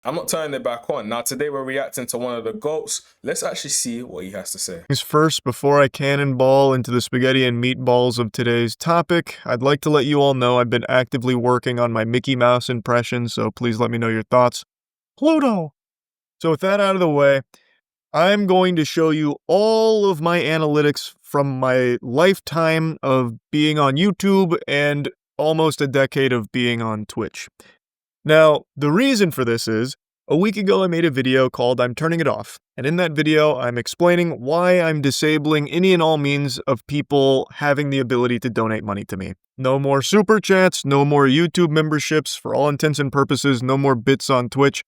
I'm not turning it back on. Now today we're reacting to one of the GOATs. Let's actually see what he has to say. First, before I cannonball into the spaghetti and meatballs of today's topic, I'd like to let you all know I've been actively working on my Mickey Mouse impression, so please let me know your thoughts. Pluto! So with that out of the way, I'm going to show you all of my analytics from my lifetime of being on YouTube and almost a decade of being on Twitch. Now, the reason for this is, a week ago I made a video called I'm Turning It Off, and in that video I'm explaining why I'm disabling any and all means of people having the ability to donate money to me. No more super chats, no more YouTube memberships, for all intents and purposes, no more bits on Twitch.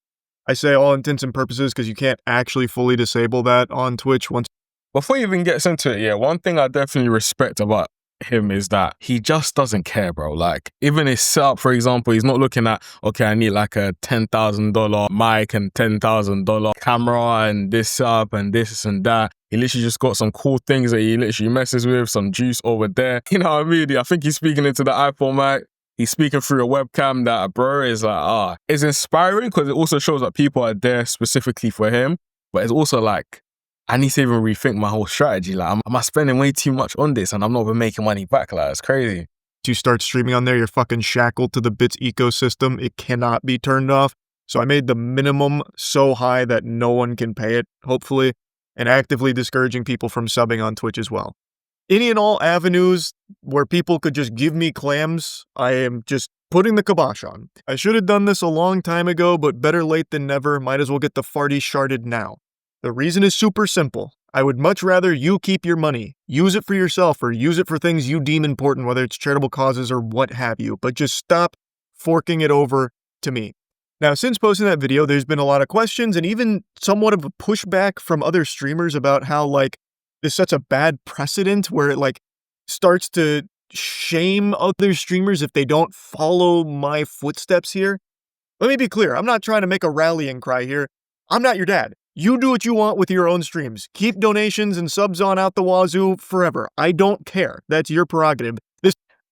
I say all intents and purposes because you can't actually fully disable that on Twitch once. Before he even gets into it, yeah, one thing I definitely respect about him is that he just doesn't care, bro. Like, even his setup, for example, he's not looking at, okay, I need like a $10,000 mic and $10,000 camera and this setup and this and that. He literally just got some cool things that he literally messes with, some juice over there. You know what I mean? I think he's speaking into the iPhone mic. He's speaking through a webcam that, bro, is like, it's inspiring because it also shows that people are there specifically for him. But it's also like, I need to even rethink my whole strategy. Like, am I spending way too much on this and I'm not even making money back? Like, it's crazy. You start streaming on there, you're fucking shackled to the Bits ecosystem. It cannot be turned off. So I made the minimum so high that no one can pay it, hopefully, and actively discouraging people from subbing on Twitch as well. Any and all avenues where people could just give me clams, I am just putting the kibosh on. I should have done this a long time ago, but better late than never. Might as well get the farty sharded now. The reason is super simple. I would much rather you keep your money. Use it for yourself or use it for things you deem important, whether it's charitable causes or what have you, but just stop forking it over to me. Now, since posting that video, there's been a lot of questions and even somewhat of a pushback from other streamers about how, like, this sets a bad precedent where it, like, starts to shame other streamers if they don't follow my footsteps here. Let me be clear, I'm not trying to make a rallying cry here. I'm not your dad. You do what you want with your own streams. Keep donations and subs on out the wazoo forever. I don't care. That's your prerogative.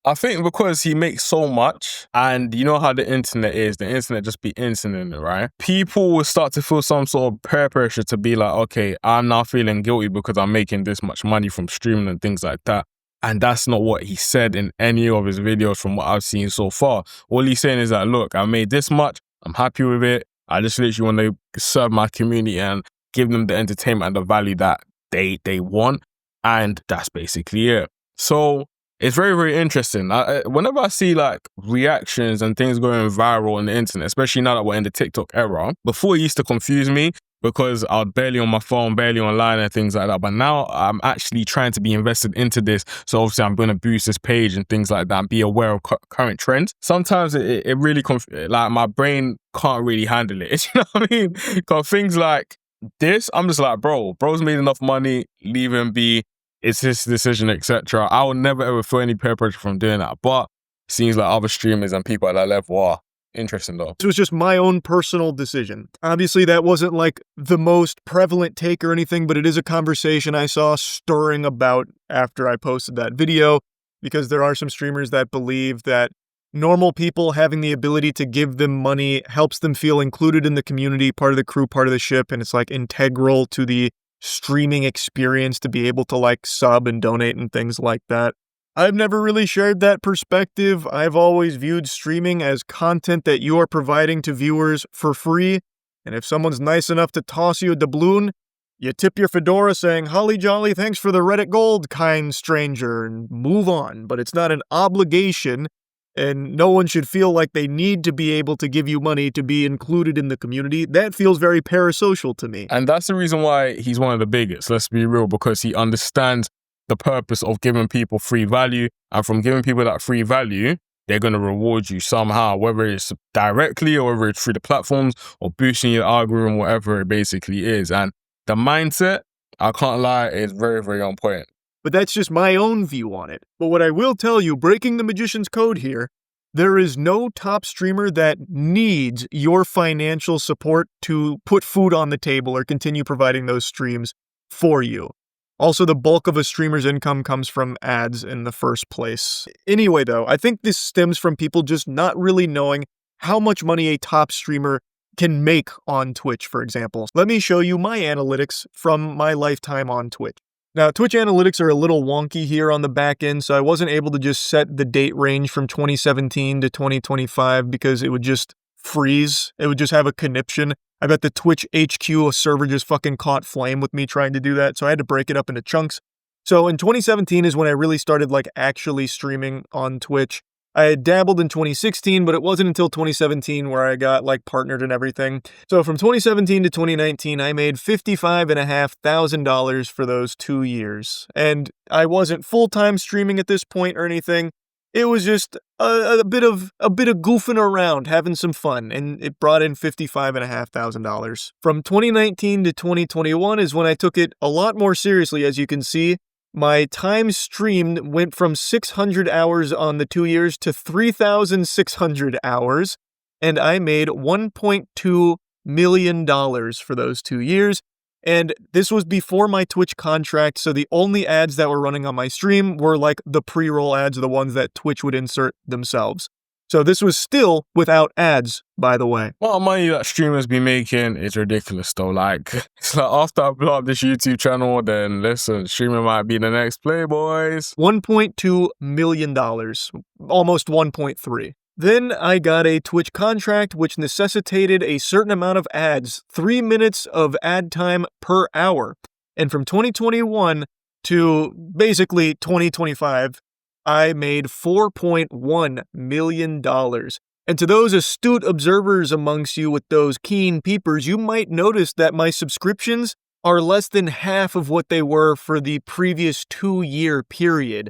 I think because he makes so much, and you know how the internet is, the internet just be internet, right? People will start to feel some sort of peer pressure to be like, okay, I'm now feeling guilty because I'm making this much money from streaming and things like that. And that's not what he said in any of his videos from what I've seen so far. All he's saying is that, look, I made this much, I'm happy with it. I just literally want to serve my community and give them the entertainment and the value that they want. And that's basically it. So it's very, very interesting. Whenever I see like reactions and things going viral on the internet, especially now that we're in the TikTok era, before it used to confuse me because I was barely on my phone, barely online and things like that. But now I'm actually trying to be invested into this. So obviously I'm going to boost this page and things like that and be aware of current trends. Sometimes it really, like my brain can't really handle it. You know what I mean? Because things like this, I'm just like, bro's made enough money, leave him be. It's his decision, etc. I would never ever feel any peer pressure from doing that. But it seems like other streamers and people at that level are interesting though. This was just my own personal decision. Obviously, that wasn't like the most prevalent take or anything, but it is a conversation I saw stirring about after I posted that video, because there are some streamers that believe that normal people having the ability to give them money helps them feel included in the community, part of the crew, part of the ship, and it's like integral to the streaming experience to be able to like sub and donate and things like that. I've never really shared that perspective. I've always viewed streaming as content that you are providing to viewers for free. And if someone's nice enough to toss you a doubloon, you tip your fedora saying, "Holly jolly, thanks for the Reddit gold, kind stranger," and move on. But it's not an obligation, and no one should feel like they need to be able to give you money to be included in the community. That feels very parasocial to me. And that's the reason why he's one of the biggest, let's be real, because he understands the purpose of giving people free value. And from giving people that free value, they're going to reward you somehow, whether it's directly or whether it's through the platforms or boosting your algorithm, whatever it basically is. And the mindset, I can't lie, is very, very on point. But that's just my own view on it. But what I will tell you, breaking the magician's code here, there is no top streamer that needs your financial support to put food on the table or continue providing those streams for you. Also, the bulk of a streamer's income comes from ads in the first place. Anyway, though, I think this stems from people just not really knowing how much money a top streamer can make on Twitch, for example. Let me show you my analytics from my lifetime on Twitch. Now, Twitch analytics are a little wonky here on the back end, so I wasn't able to just set the date range from 2017 to 2025 because it would just freeze. It would just have a conniption. I bet the Twitch HQ server just fucking caught flame with me trying to do that, so I had to break it up into chunks. So in 2017 is when I really started like actually streaming on Twitch. I had dabbled in 2016, but it wasn't until 2017 where I got like partnered and everything. So from 2017 to 2019, I made $55,500 for those 2 years. And I wasn't full-time streaming at this point or anything. It was just a bit of goofing around, having some fun, and it brought in $55,500. From 2019 to 2021 is when I took it a lot more seriously, as you can see. My time streamed went from 600 hours on the 2 years to 3,600 hours, and I made $1.2 million for those 2 years. And this was before my Twitch contract, so the only ads that were running on my stream were like the pre-roll ads, the ones that Twitch would insert themselves. So this was still without ads, by the way. What money that streamers be making is ridiculous though. Like, it's like after I blow up this YouTube channel, then listen, streaming might be the next play, boys. $1.2 million, almost 1.3. Then I got a Twitch contract which necessitated a certain amount of ads, 3 minutes of ad time per hour. And from 2021 to basically 2025, I made $4.1 million. And to those astute observers amongst you with those keen peepers, you might notice that my subscriptions are less than half of what they were for the previous 2-year period.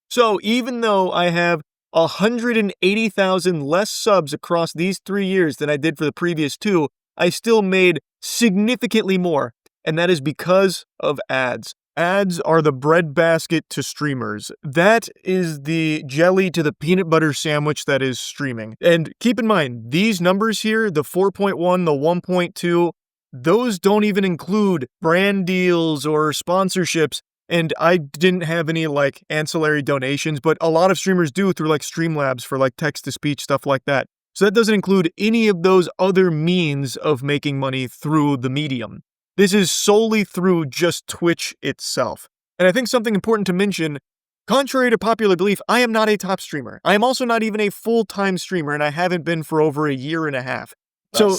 So even though I have 180,000 less subs across these 3 years than I did for the previous 2, I still made significantly more. And that is because of ads. Ads are the breadbasket to streamers. That is the jelly to the peanut butter sandwich that is streaming. And keep in mind, these numbers here, the 4.1, the 1.2, those don't even include brand deals or sponsorships. And I didn't have any like ancillary donations, but a lot of streamers do through like Streamlabs for like text-to-speech, stuff like that. So that doesn't include any of those other means of making money through the medium. This is solely through just Twitch itself. And I think something important to mention, contrary to popular belief, I am not a top streamer. I am also not even a full-time streamer, and I haven't been for over a year and a half. So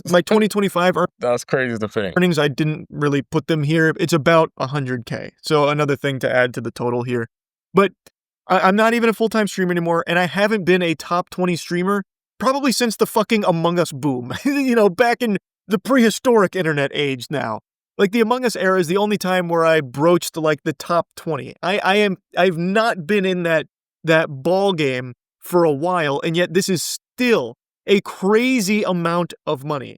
my 2025 That's crazy to think. earnings, I didn't really put them here. It's about 100K. So another thing to add to the total here. But I'm not even a full-time streamer anymore, and I haven't been a top 20 streamer probably since the fucking Among Us boom. You know, back in the prehistoric internet age now. Like the Among Us era is the only time where I broached like the top 20. I've not been in that ball game for a while, and yet this is still a crazy amount of money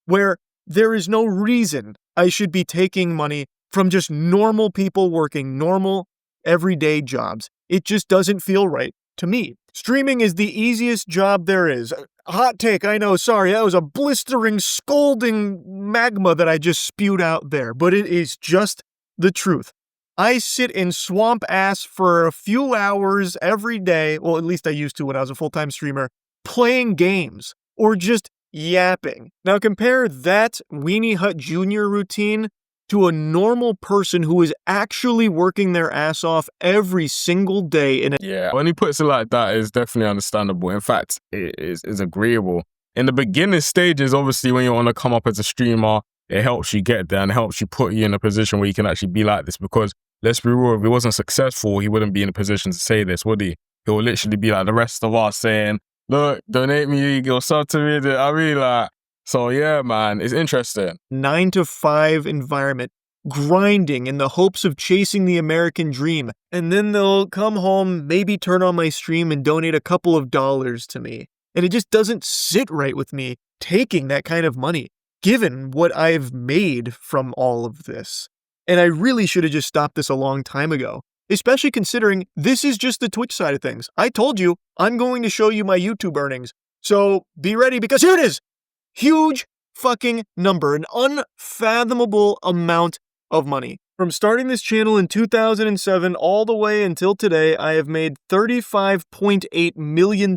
where there is no reason I should be taking money from just normal people working normal everyday jobs. It just doesn't feel right to me. Streaming is the easiest job there is. Hot take, I know, sorry, that was a blistering, scalding magma that I just spewed out there, but it is just the truth. I sit in swamp ass for a few hours every day, well, at least I used to when I was a full-time streamer, playing games, or just yapping. Now compare that Weenie Hut Jr. routine to a normal person who is actually working their ass off every single day in a— Yeah, when he puts it like that, it's definitely understandable. In fact, it is agreeable. In the beginning stages, obviously, when you want to come up as a streamer, it helps you get there and helps you put you in a position where you can actually be like this. Because let's be real, if he wasn't successful, he wouldn't be in a position to say this, would he? He'll literally be like the rest of us saying, look, donate me, go sub to me. I mean, like, so yeah, man, it's interesting. 9-to-5 environment, grinding in the hopes of chasing the American dream. And then they'll come home, maybe turn on my stream and donate a couple of dollars to me. And it just doesn't sit right with me taking that kind of money, given what I've made from all of this. And I really should have just stopped this a long time ago, especially considering this is just the Twitch side of things. I told you, I'm going to show you my YouTube earnings. So be ready, because here it is. Huge fucking number, an unfathomable amount of money. From starting this channel in 2007 all the way until today, I have made $35.8 million.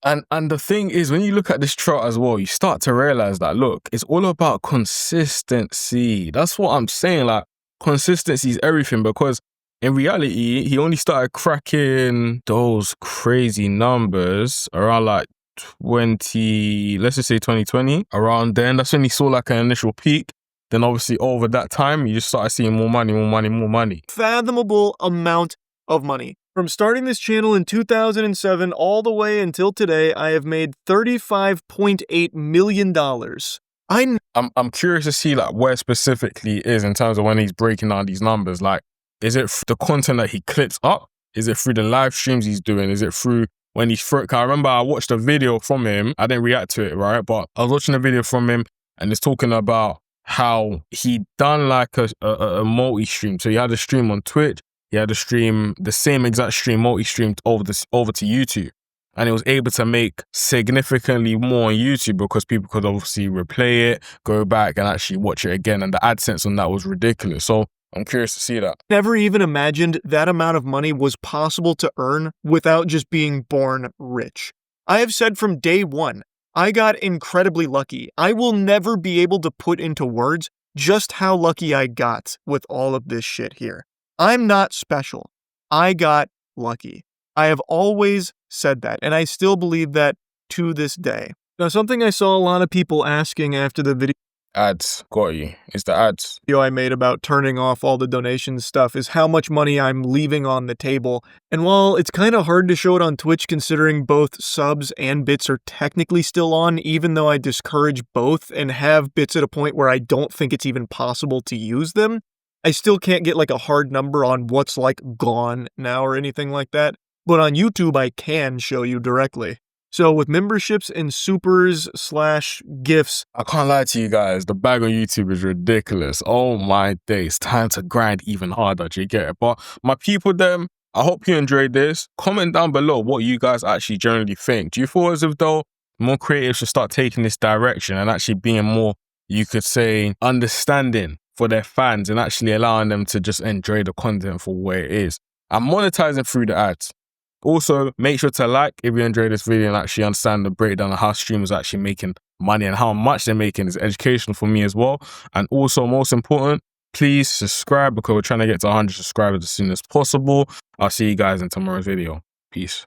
And the thing is, when you look at this chart as well, you start to realize that, look, it's all about consistency. That's what I'm saying. Like, consistency is everything, because in reality, he only started cracking those crazy numbers around like 20, let's just say 2020, around then. That's when he saw like an initial peak. Then obviously over that time, you just started seeing more money, more money, more money. Fathomable amount of money. From starting this channel in 2007 all the way until today, I have made $35.8 million. I'm curious to see like where specifically it is in terms of when he's breaking down these numbers. Like, is it the content that he clips up? Is it through the live streams he's doing? Is it through when he's I remember I watched a video from him. I didn't react to it, right? But I was watching a video from him and it's talking about how he done like a multi-stream. So he had a stream on Twitch. He had a stream, the same exact stream, multi-streamed over to YouTube. And he was able to make significantly more on YouTube because people could obviously replay it, go back and actually watch it again. And the AdSense on that was ridiculous. So I'm curious to see that. Never even imagined that amount of money was possible to earn without just being born rich. I have said from day one, I got incredibly lucky. I will never be able to put into words just how lucky I got with all of this shit here. I'm not special. I got lucky. I have always said that, and I still believe that to this day. Now, something I saw a lot of people asking after the video Ads, got you. It's the ads. I made about turning off all the donations stuff is how much money I'm leaving on the table. And while it's kind of hard to show it on Twitch considering both subs and bits are technically still on, even though I discourage both and have bits at a point where I don't think it's even possible to use them, I still can't get like a hard number on what's like gone now or anything like that. But on YouTube, I can show you directly. So with memberships and supers / gifts, I can't lie to you guys, the bag on YouTube is ridiculous. Oh my days, time to grind even harder, do you get it? But my people them, I hope you enjoyed this. Comment down below what you guys actually generally think. Do you feel as if though more creatives should start taking this direction and actually being more, you could say, understanding for their fans and actually allowing them to just enjoy the content for where it is? I'm monetizing through the ads. Also, make sure to like if you enjoyed this video and actually understand the breakdown of how streamers are actually making money and how much they're making. Is educational for me as well. And also, most important, please subscribe because we're trying to get to 100 subscribers as soon as possible. I'll see you guys in tomorrow's video. Peace.